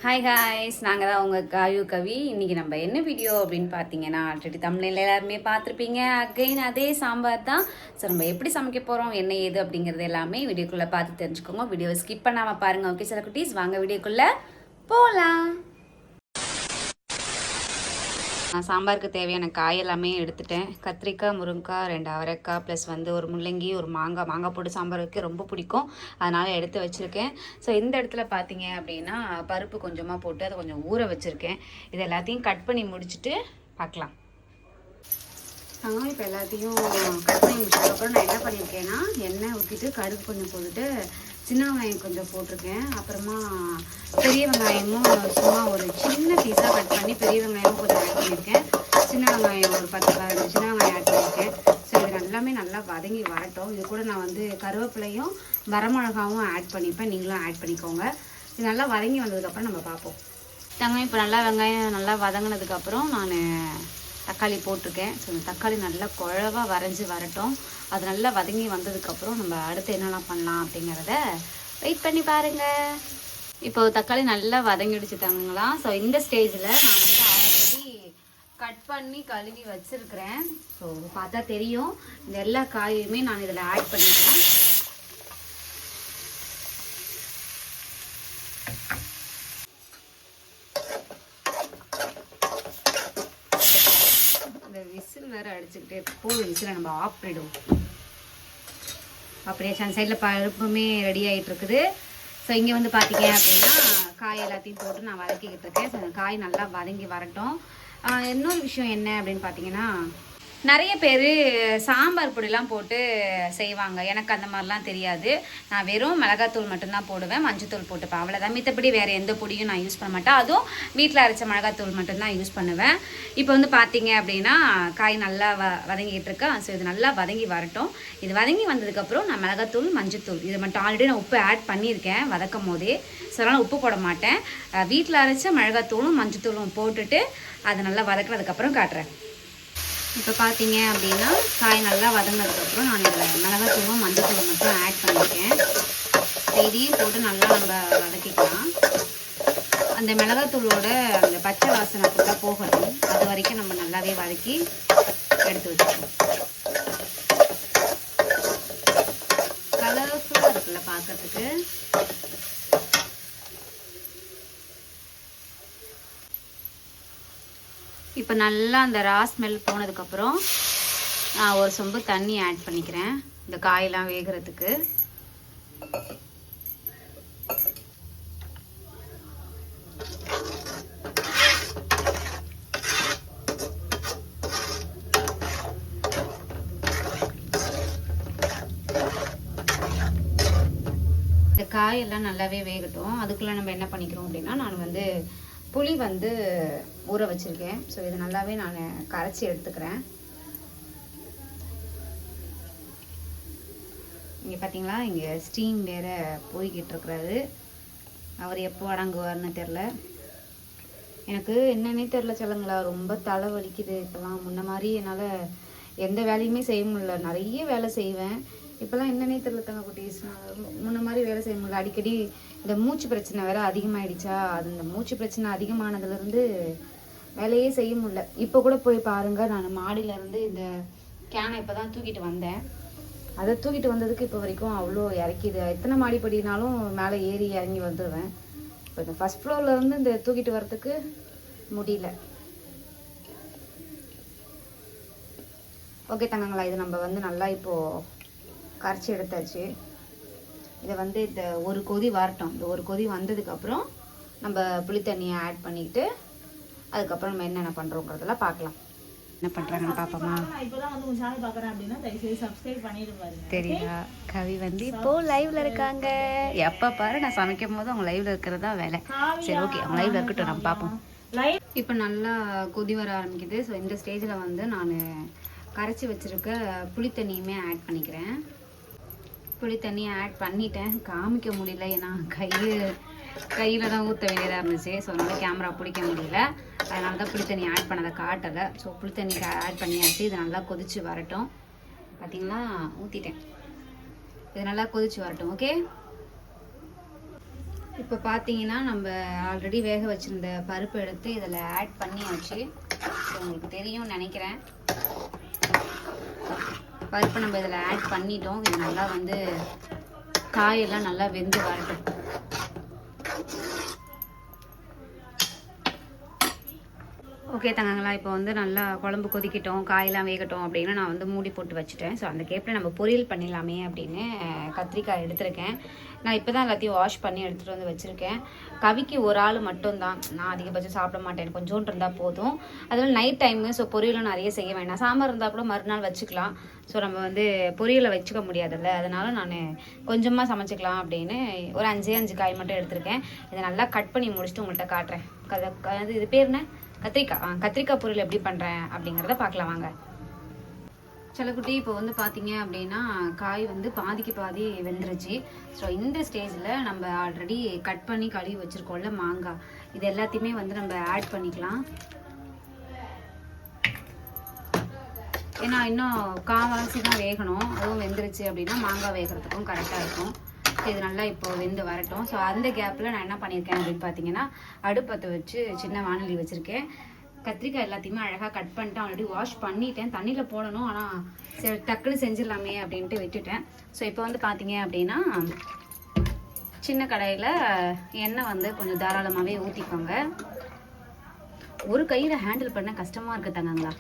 Hi ஹாய்ஸ், நாங்கள் தான் உங்கள் காயு கவி. இன்றைக்கி நம்ம என்ன வீடியோ அப்படின்னு பார்த்தீங்கன்னா, ஆல்ரெடி தமிழில் எல்லாருமே பார்த்துருப்பீங்க. அகைன் அதே சாம்பார் தான். ஸோ நம்ம எப்படி சமைக்க போகிறோம், என்ன ஏது அப்படிங்கிறது எல்லாமே வீடியோக்குள்ளே பார்த்து தெரிஞ்சுக்கோங்க. வீடியோவை ஸ்கிப் பண்ணாமல் பாருங்கள். ஓகே சில குட்டீஸ், வாங்க வீடியோக்குள்ளே போகலாம். நான் சாம்பாருக்கு தேவையான காய் எல்லாமே எடுத்துட்டேன். கத்திரிக்காய், முருங்கைக்காய், 2 அவரைக்காய், ப்ளஸ் ஒரு முள்ளங்கி, ஒரு மாங்காய் போட்டு சாம்பார் வைக்க ரொம்ப பிடிக்கும். அதனால் எடுத்து வச்சுருக்கேன். ஸோ இந்த இடத்துல பார்த்தீங்க அப்படின்னா பருப்பு கொஞ்சமாக போட்டு அதை கொஞ்சம் ஊற வச்சுருக்கேன். இது எல்லாத்தையும் கட் பண்ணி முடிச்சுட்டு பார்க்கலாம். இப்போ எல்லாத்தையும் கட் பண்ணி முடிச்சதுக்கப்புறம் நான் என்ன பண்ணியிருக்கேன்னா, எண்ணெய் ஊற்றிட்டு கடுகு கொஞ்சம் போட்டுட்டு சின்ன வெங்காயம் கொஞ்சம் போட்டிருக்கேன். அப்புறமா பெரிய வெங்காயமும் சும்மா ஒரு சின்ன பீஸாக கட் பண்ணி பெரிய வெங்காயமும் கொஞ்சம் ஆட் பண்ணியிருக்கேன். சின்ன வெங்காயம் ஒரு 10-15 சின்ன வெங்காயம் ஆட் பண்ணியிருக்கேன். ஸோ இது எல்லாமே நல்லா வதங்கி வரட்டும். இது கூட நான் கருவேப்பிலையும் வரமிளகாவும் ஆட் பண்ணிப்பேன். நீங்களும் ஆட் பண்ணிக்கோங்க. இது நல்லா வதங்கி வந்ததுக்கப்புறம் நம்ம பார்ப்போம். இப்போ வெங்காயம் நல்லா வதங்கினதுக்கப்புறம் நான் தக்காளி போட்டிருக்கேன். ஸோ இந்த தக்காளி நல்லா குழவா வரைஞ்சி வரட்டும். அது நல்லா வதங்கி வந்ததுக்கப்புறம் நம்ம அடுத்து என்னெல்லாம் பண்ணலாம் அப்படிங்கிறத வெயிட் பண்ணி பாருங்கள். இப்போ தக்காளி நல்லா வதங்கிடுச்சுட்டாங்களா. ஸோ இந்த ஸ்டேஜில் நான் ஆல்ரெடி கட் பண்ணி கழுவி வச்சுருக்கிறேன். ஸோ பார்த்தா தெரியும். இந்த எல்லா காயுமே நான் இதில் ஆட் பண்ணிக்கிறேன். விசில் வேறு அடிச்சுக்கிட்டே போதும். விசிலை நம்ம ஆஃப் பண்ணிடுவோம். அப்படியே அந்த சைடில் பருப்புமே ரெடி ஆகிட்டு இருக்குது. ஸோ இங்கே பார்த்தீங்க அப்படின்னா காய் எல்லாத்தையும் போட்டு நான் வதக்கிக்கிட்டு இருக்கேன். ஸோ காய் நல்லா வதங்கி வரட்டும். இன்னொரு விஷயம் என்ன அப்படின்னு பார்த்தீங்கன்னா, நிறைய பேர் சாம்பார் பொடிலாம் போட்டு செய்வாங்க. எனக்கு அந்த மாதிரிலாம் தெரியாது. நான் வெறும் மிளகாத்தூள் மட்டும்தான் போடுவேன், மஞ்சத்தூள் போட்டுப்பேன், அவ்வளோதான். மித்தபடி வேறு எந்த பொடியும் நான் யூஸ் பண்ண மாட்டேன். அதுவும் வீட்டில் அரைச்ச மிளகாத்தூள் மட்டும்தான் யூஸ் பண்ணுவேன். இப்போ பார்த்தீங்க அப்படின்னா காய் நல்லா வதங்கிட்டு இருக்கேன். ஸோ இது நல்லா வதங்கி வரட்டும். இது வதங்கி வந்ததுக்கப்புறம் நான் மிளகாத்தூள், மஞ்சத்தூள் இது மட்டும் ஆல்ரெடி நான் உப்பு ஆட் பண்ணியிருக்கேன் வதக்கும் போதே. ஸோ அதனால் உப்பு போட மாட்டேன். வீட்டில் அரைச்ச மிளகாத்தூளும் மஞ்சத்தூளும் போட்டுட்டு அதை நல்லா வதக்கினதுக்கப்புறம் காட்டுறேன். இப்போ பார்த்தீங்க அப்படின்னா காய் நல்லா வதங்கினதுக்கப்புறம் நான் இதில் மிளகாத்தூளும் மஞ்சத்தூளும் மட்டும் ஆட் பண்ணியிருக்கேன். இதையும் போட்டு நல்லா நம்ம வதக்கிக்கலாம். அந்த மிளகாத்தூளோட அந்த பச்சை வாசனை ஃபுல்லாக போகணும். அது வரைக்கும் நம்ம நல்லாவே வதக்கி எடுத்து வச்சுக்கணும். கலர்ஃபுல்லாக இருக்குல்ல பார்க்கறதுக்கு. இப்போ நல்லா அந்த ரா ஸ்மெல் போனதுக்கப்புறம் நான் ஒரு சொம்பு தண்ணி ஆட் பண்ணிக்கிறேன் இந்த காயெல்லாம் வேகிறதுக்கு. இந்த காயெல்லாம் நல்லாவே வேகட்டும். அதுக்குள்ளே நம்ம என்ன பண்ணிக்கிறோம் அப்படின்னா, நான் புளி ஊற வச்சுருக்கேன். ஸோ இது நல்லாவே நான் கரைச்சி எடுத்துக்கிறேன். இங்கே பார்த்தீங்களா, இங்கே ஸ்டீம் வேறு போய்கிட்டு இருக்கிறாரு. அவர் எப்போ அடங்குவார்னு தெரில. எனக்கு என்னன்னே தெரில சொல்லுங்களா, ரொம்ப தலை வலிக்குது இப்போலாம். முன்ன மாதிரி என்னால் எந்த வேலையுமே செய்ய முடியல. நிறைய வேலை செய்வேன். இப்போலாம் என்னன்னே தெரில தங்க குட்டீஸ். முன்ன மாதிரி வேலை செய்ய முடியல. அடிக்கடி இந்த மூச்சு பிரச்சனை வேறு அதிகமாகிடுச்சா. இந்த மூச்சு பிரச்சனை அதிகமானதுலேருந்து வேலையே செய்ய முடியல. இப்போ கூட போய் பாருங்கள், நான் மாடியிலேருந்து இந்த கேனை இப்போ தான் தூக்கிட்டு வந்தேன். அதை தூக்கிட்டு வந்ததுக்கு இப்போ வரைக்கும் அவ்வளோ இறக்கிது. எத்தனை மாடிப்படினாலும் மேலே ஏறி இறங்கி வந்துடுவேன். இப்போ இந்த ஃபஸ்ட் ஃப்ளோர்லேருந்து இந்த தூக்கிட்டு வர்றதுக்கு முடியல. ஓகே தங்கங்களா, இது நம்ம நல்லா இப்போது கரைச்சி எடுத்தாச்சு. இதை இந்த ஒரு கொதி வரட்டும். இந்த ஒரு கொதி வந்ததுக்கப்புறம் நம்ம புளி தண்ணியை ஆட் பண்ணிக்கிட்டு அதுக்கப்புறம் நம்ம என்னென்ன பண்ணுறோங்கிறதெல்லாம் பார்க்கலாம். என்ன பண்ணுறாங்கன்னு பார்ப்போமா. தெரியுதா, கவி இப்போ லைவ்ல இருக்காங்க. எப்போ பாரு நான் சமைக்கும் போது அவங்க லைவ்ல இருக்கிறது தான் வேலை. சரி ஓகே, அவங்க லைவ்ல இருக்கட்டும், நம்ம பார்ப்போம். இப்போ நல்லா கொதி வர ஆரம்பிக்குது. ஸோ இந்த ஸ்டேஜில் நான் கரைச்சி வச்சுருக்க புளி தண்ணியுமே ஆட் பண்ணிக்கிறேன். புளி தண்ணியை ஆட் பண்ணிட்டேன். காமிக்க முடியல, ஏன்னா கையில் தான் ஊற்ற வேண்டியதாக இருந்துச்சு. ஸோ அதனால் கேமரா பிடிக்க முடியல. அதனால தான் புளி தண்ணி ஆட் பண்ணதை காட்டலை. ஸோ புளி தண்ணி ஆட் பண்ணியாச்சு. இது நல்லா கொதிச்சு வரட்டும். பார்த்திங்களா, ஊற்றிட்டேன். இது நல்லா கொதிச்சு வரட்டும். ஓகே, இப்போ பார்த்தீங்கன்னா நம்ம ஆல்ரெடி வேக வச்சுருந்த பருப்பு எடுத்து இதில் ஆட் பண்ணியாச்சு. ஸோ உங்களுக்கு தெரியும்னு நினைக்கிறேன். பருப்பு நம்ம இதில் ஆட் பண்ணிட்டோம். இது நல்லா வந்து காயெல்லாம் நல்லா வெந்து வரட்டும். ஓகே தங்கங்களா, இப்போ வந்து நல்லா குழம்பு கொதிக்கட்டும், காயெல்லாம் வேகட்டும் அப்படின்னு நான் வந்து மூடி போட்டு வச்சுட்டேன். ஸோ அந்த கேப்பில் நம்ம பொரியல் பண்ணிடலாமே அப்படின்னு கத்திரிக்காய் எடுத்திருக்கேன். நான் இப்போ தான் எல்லாத்தையும் வாஷ் பண்ணி எடுத்துகிட்டு வந்து வச்சுருக்கேன். கவிக்கு ஒரு ஆள் மட்டும்தான், நான் அதிகபட்சம் சாப்பிட மாட்டேன், கொஞ்சோண்டு இருந்தால் போதும். அதுவும் நைட் டைமு, ஸோ பொரியலும் நிறைய செய்ய வேண்டாம். சாம்பார் இருந்தால் கூட மறுநாள் வச்சுக்கலாம். ஸோ நம்ம வந்து பொரியலை வச்சுக்க முடியாதுல்ல, அதனால் நான் கொஞ்சமாக சமைச்சிக்கலாம் அப்படின்னு ஒரு 5 காய் மட்டும் எடுத்திருக்கேன். இதை நல்லா கட் பண்ணி முடிச்சுட்டு உங்கள்கிட்ட காட்டுறேன். இது பேர் என்ன? கத்திரிக்காய் பொரியல் எப்படி பண்ணுறேன் அப்படிங்கிறத பார்க்கலாம் வாங்க. செல்லக்குட்டி, இப்போ வந்து பார்த்தீங்க அப்படின்னா காய் வந்து பாதிக்கு பாதி வெந்துருச்சு. ஸோ இந்த ஸ்டேஜில் நம்ம ஆல்ரெடி கட் பண்ணி கழுவி வச்சுருக்கோம்ல மாங்காய், இது எல்லாத்தையுமே வந்து நம்ம ஆட் பண்ணிக்கலாம். ஏன்னா இன்னும் காவாசி தான் வேகணும், அதுவும் வெந்துருச்சு அப்படின்னா மாங்காய் வேகிறதுக்கும் கரெக்டாக இருக்கும். இது நல்லா இப்போ வெந்து வரட்டும். ஸோ அந்த கேப்பில் நான் என்ன பண்ணியிருக்கேன் அப்படின்னு பார்த்தீங்கன்னா அடுப்பத்தை வச்சு சின்ன வானொலி வச்சுருக்கேன். கத்திரிக்காய் எல்லாத்தையுமே அழகாக கட் பண்ணிட்டு ஆல்ரெடி வாஷ் பண்ணிட்டேன். தண்ணியில் போடணும், ஆனால் சரி டக்குன்னு செஞ்சிடலாமே அப்படின்ட்டு விட்டுட்டேன். ஸோ இப்போ வந்து பார்த்தீங்க அப்படின்னா சின்ன கடாயில் எண்ணெய் வந்து கொஞ்சம் தாராளமாகவே ஊற்றிக்கோங்க. ஒரு கையில் ஹேண்டில் பண்ண கஷ்டமாக இருக்குது தங்கங்களா.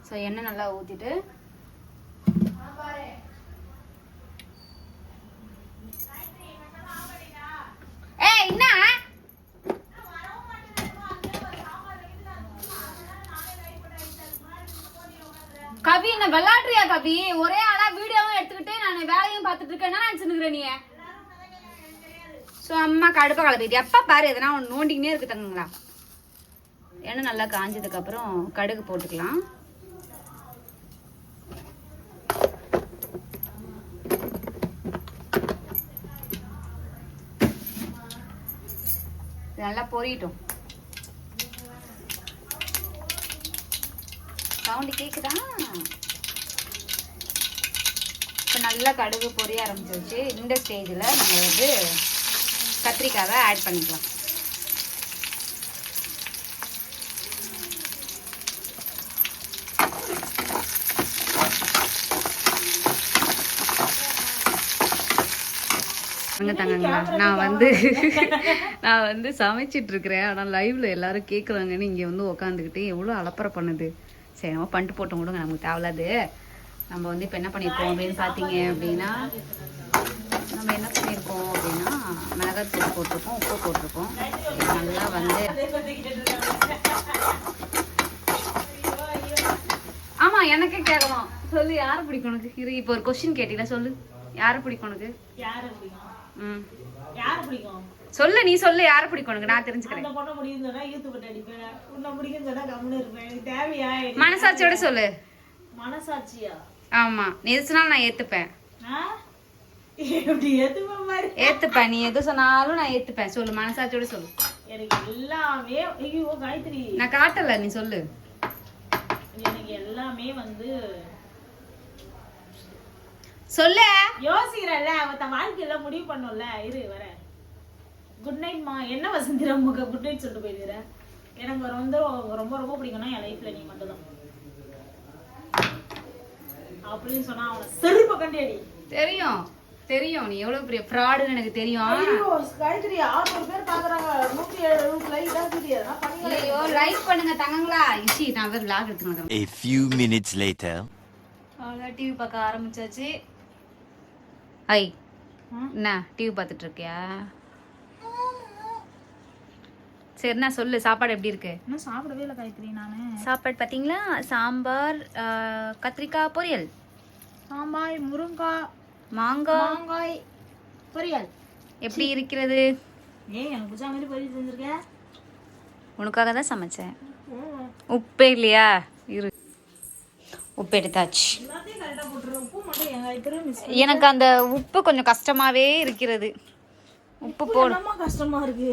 ஸோ எண்ணெய் நல்லா ஊற்றிட்டு கவி என்ன விளையாடுறியா கவி? ஒரே ஆளா வீடியோவும் எடுத்துக்கிட்டு நான் வேலையும் பார்த்துட்டு இருக்கேன். என்ன நினைச்சுக்கிறேன் நீ? ஸோ அம்மா கடுப்பா கலப்பிட்டு எப்போ பாரு எதனா ஒன்று நோண்டிக்கினே இருக்கு தங்கங்களா. எண்ணெய் நல்லா காஞ்சதுக்கு அப்புறம் கடுகு போட்டுக்கலாம். நல்லா பொரியட்டும். சவுண்டு கேக்குதா? இப்போ நல்லா கடுகு பொரிய ஆரம்பிச்சிருச்சு. இந்த ஸ்டேஜில் நம்ம வந்து கத்திரிக்காவை ஆட் பண்ணிக்கலாம். தங்கங்களா, நான் வந்து சமைச்சிட்டு இருக்கிறேன். ஆனால் லைவ்ல எல்லாரும் கேட்குறாங்கன்னு இங்கே வந்து உக்காந்துக்கிட்டு எவ்வளோ அலப்பறை பண்ணுது. சரி நம்ம பண்ணிட்டு போட்டோம் கூட நமக்கு தேவையில்லாது. நம்ம வந்து இப்போ என்ன பண்ணியிருக்கோம் அப்படின்னு பார்த்தீங்க அப்படின்னா நம்ம என்ன பண்ணியிருக்கோம் அப்படின்னா மிளகாத்தூள் போட்டிருக்கோம், உப்பு போட்டிருக்கோம். நல்லா வந்து ஆமாம் எனக்கே கேட்கணும். சொல்லு, யாரை பிடிக்கும் உனக்கு? இது இப்போ ஒரு கொஸ்டின் கேட்டீங்களா, சொல்லு யாரை பிடிக்கும் உனக்கு? சொல்லு, நீ சொல்லு யாரை பிடிக்கும் உனக்கு, நான் தெரிஞ்சுக்கிறேன். மனசாட்சியோட சொல்லு. மனசாட்சியா? ஆமா, நீ எது சொன்னாலும் நான் ஏத்துப்பேன். ஏத்துப்பேன், நீ எது சொன்னாலும் நான் ஏத்துப்பேன். சொல்லு, மனசாட்சியோட சொல்லு. எனக்கு எல்லாமே நான் காட்டல, நீ சொல்லு. எனக்கு எல்லாமே வந்து சொல்ல யோசிக்கிறல்ல, அவன் வாழ்க்கையில முடிவு பண்ணும்ல. இரு வர. குட் நைட் மா. என்ன வசந்தி ரொம்ப குட் நைட் சொல்லிட்டு போயிருக்கிற? எனக்கு வந்து ரொம்ப ரொம்ப பிடிக்கும்னா என் லைஃப்ல நீ மட்டும்தான் அப்படின்னு சொன்னா அவனை செருப்பு கண்டியடி. தெரியும் தெரியும், நீ எவ்வளவு பெரிய ஃப்ராடுன்னு எனக்கு தெரியும். காயத்ரி 600 பேர் பாக்குறாங்க, 170 லைக் தான் தெரியுது. ஐயோ லைக் பண்ணுங்க தங்கங்களா. இச்சி நான் வேற vlog எடுத்துக்கறேன். A few minutes later அவ்வளோ டிவி பார்க்க ஆரம்பிச்சாச்சு. ஐ என்ன டிவி பார்த்துட்டு இருக்கியா? சரிண்ணா சொல்லு, சாப்பாடு எப்படி இருக்கு? இன்னும் சாப்பிடவே இல்லை காயத்ரி. நான் சாப்பாடு பார்த்தீங்களா, சாம்பார், கத்திரிக்காய் பொரியல், சாம்பார், முருங்காய், மாங்காய் பொரியல். எப்படி இருக்கிறது? எனக்கு பிடிச்ச மாதிரி பொரியல் செஞ்சிருக்கேன். உனக்காக தான் சமைச்சேன். உப்பே இல்லையா? இரு, உப்பு எடுத்தாச்சு. எனக்கு அந்த உப்பு கொஞ்சம் கஷ்டமாவே இருக்கிறது. உப்பு போட கஷ்டமா இருக்கு.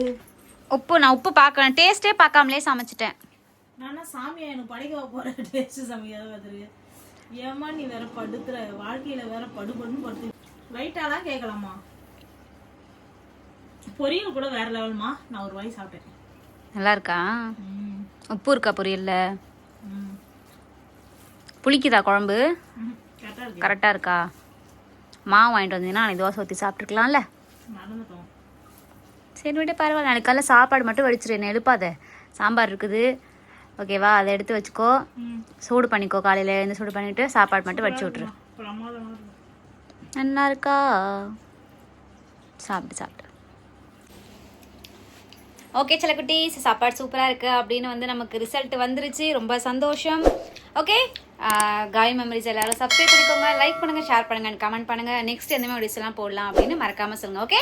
உப்பு நான் உப்பு பார்க்கணும், டேஸ்டே பார்க்காமலே சமைச்சிட்டேன். நானா சாமியா எனக்கு படிக்க போறேன், டேஸ்ட் சமைக்காது. ஏமா நீ வேற படுத்துற வாழ்க்கையில வேற படுபடுன்னு படுத்து லைட்டாலாம் கேட்கலாமா? பொரியல் கூட வேற லெவல்மா. நான் ஒரு வாய் சாப்பிட்டேன். நல்லா இருக்கா? உப்பு இருக்கா பொரியல்ல? புளிக்குதா குழம்பு? கரெக்டாக இருக்கா? மாவு வாங்கிட்டு வந்தீங்கன்னா நாளைக்கு தோசை ஊற்றி சாப்பிட்ருக்கலாம்ல. சரி விட பரவாயில்ல. நாளைக்கு காலைல சாப்பாடு மட்டும் வடிச்சிரு, என்ன எழுப்பாத. சாம்பார் இருக்குது ஓகேவா, அதை எடுத்து வச்சுக்கோ, சூடு பண்ணிக்கோ. காலையில் எழுந்து சூடு பண்ணிவிட்டு சாப்பாடு மட்டும் வடிச்சு விட்ரு. நல்லா இருக்கா? சாப்பிட்டு ஓகே செல்லக்குட்டி, சாப்பாடு சூப்பராக இருக்குது அப்படின்னு வந்து நமக்கு ரிசல்ட் வந்துருச்சு. ரொம்ப சந்தோஷம். ஓகே, காய் மெமரிஸ் எல்லாரும் சப்ஸ்கிரைப் பண்ணிக்கோங்க, லைக் பண்ணுங்கள், ஷேர் பண்ணுங்கள், கமெண்ட் பண்ணுங்கள். நெக்ஸ்ட் எந்த மாதிரி வீடியோஸ் எல்லாம் போடலாம் அப்படின்னு மறக்காமல் சொல்லுங்கள். ஓகே.